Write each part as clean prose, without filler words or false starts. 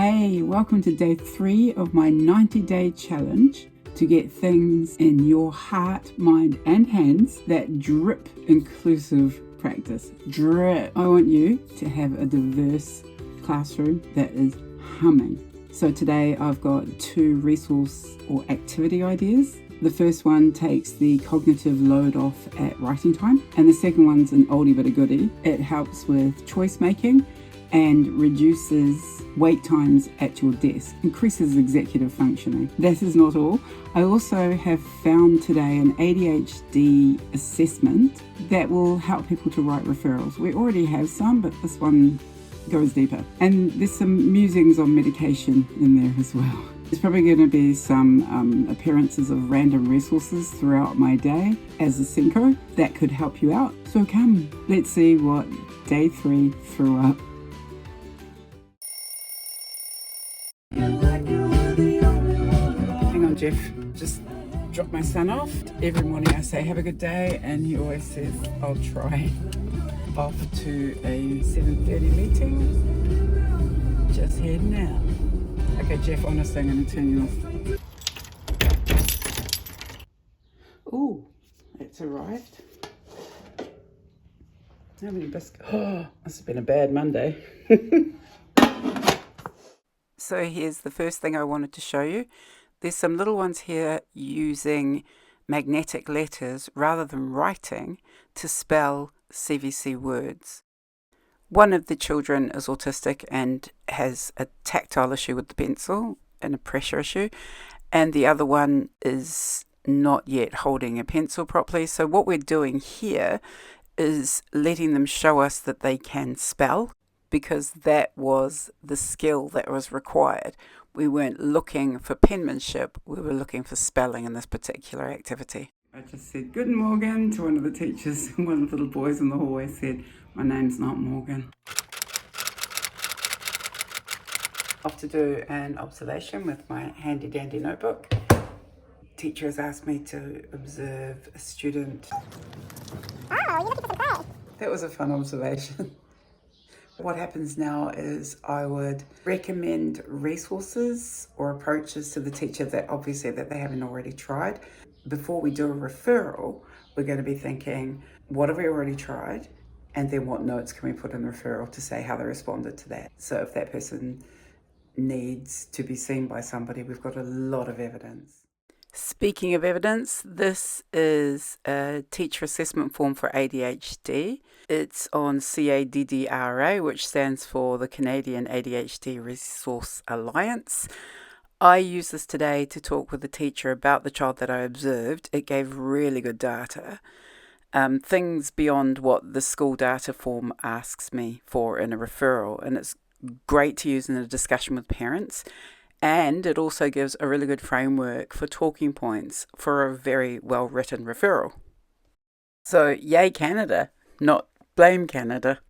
Hey, welcome to day 3 of my 90-day challenge to get things in your heart, mind and hands that drip inclusive practice. Drip. I want you to have a diverse classroom that is humming. So today I've got 2 resource or activity ideas. The first one takes the cognitive load off at writing time, and the second one's an oldie but a goodie. It helps with choice making and reduces wait times at your desk, increases executive functioning. That is not all. I also have found today an ADHD assessment that will help people to write referrals. We already have some, but this one goes deeper. And there's some musings on medication in there as well. There's probably going to be some appearances of random resources throughout my day as a SENCO that could help you out. So come, let's see what day 3 threw up. Hang on, Jeff. Just drop my son off. Every morning I say, have a good day, and he always says, I'll try. Off to a 7:30 meeting. Just heading out. Okay, Jeff, honestly, I'm going to turn you off. Ooh, it's arrived. How many biscuits? Oh, must have been a bad Monday. So here's the first thing I wanted to show you. There's some little ones here using magnetic letters rather than writing to spell CVC words. One of the children is autistic and has a tactile issue with the pencil and a pressure issue, and the other one is not yet holding a pencil properly. So what we're doing here is letting them show us that they can spell, because that was the skill that was required. We weren't looking for penmanship, we were looking for spelling in this particular activity. I just said, good morning to one of the teachers, and one of the little boys in the hallway said, my name's not Morgan. Off to do an observation with my handy dandy notebook. Teacher has asked me to observe a student. Oh, you're looking for some play. That was a fun observation. What happens now is I would recommend resources or approaches to the teacher that obviously that they haven't already tried. Before we do a referral, we're going to be thinking, what have we already tried? And then what notes can we put in the referral to say how they responded to that? So if that person needs to be seen by somebody, we've got a lot of evidence. Speaking of evidence, this is a teacher assessment form for ADHD. It's on CADDRA, which stands for the Canadian ADHD Resource Alliance. I used this today to talk with the teacher about the child that I observed. It gave really good data, things beyond what the school data form asks me for in a referral, and it's great to use in a discussion with parents. And it also gives a really good framework for talking points for a very well-written referral. So, yay Canada, not blame Canada.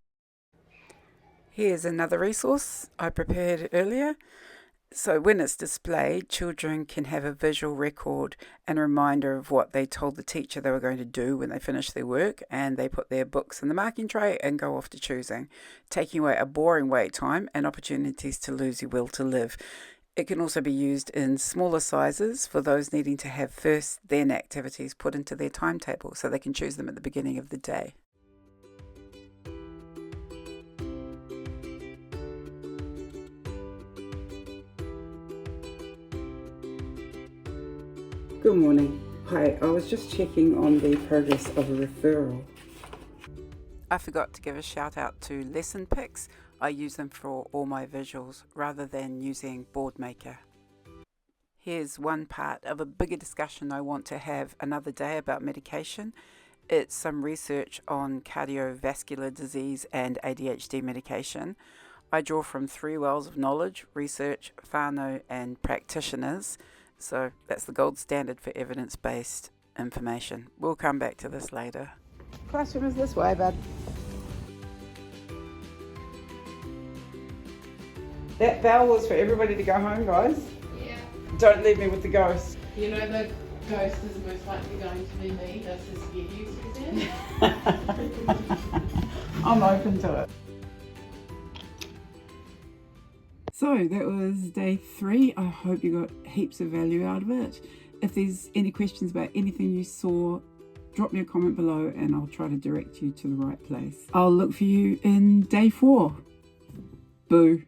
Here's another resource I prepared earlier. So when it's displayed, children can have a visual record and a reminder of what they told the teacher they were going to do when they finished their work, and they put their books in the marking tray and go off to choosing, taking away a boring wait time and opportunities to lose your will to live. It can also be used in smaller sizes for those needing to have first then activities put into their timetable so they can choose them at the beginning of the day. Good morning. Hi, I was just checking on the progress of a referral. I forgot to give a shout out to Lesson Picks. I use them for all my visuals rather than using Boardmaker. Here's one part of a bigger discussion I want to have another day about medication. It's some research on cardiovascular disease and ADHD medication. I draw from 3 wells of knowledge: research, whānau and practitioners. So that's the gold standard for evidence-based information. We'll come back to this later. Classroom is this way, bud. That bell was for everybody to go home, guys. Yeah. Don't leave me with the ghost. You know the ghost is most likely going to be me. That's just get used to that. I'm open to it. So that was day 3. I hope you got heaps of value out of it. If there's any questions about anything you saw, drop me a comment below and I'll try to direct you to the right place. I'll look for you in day 4. Boo.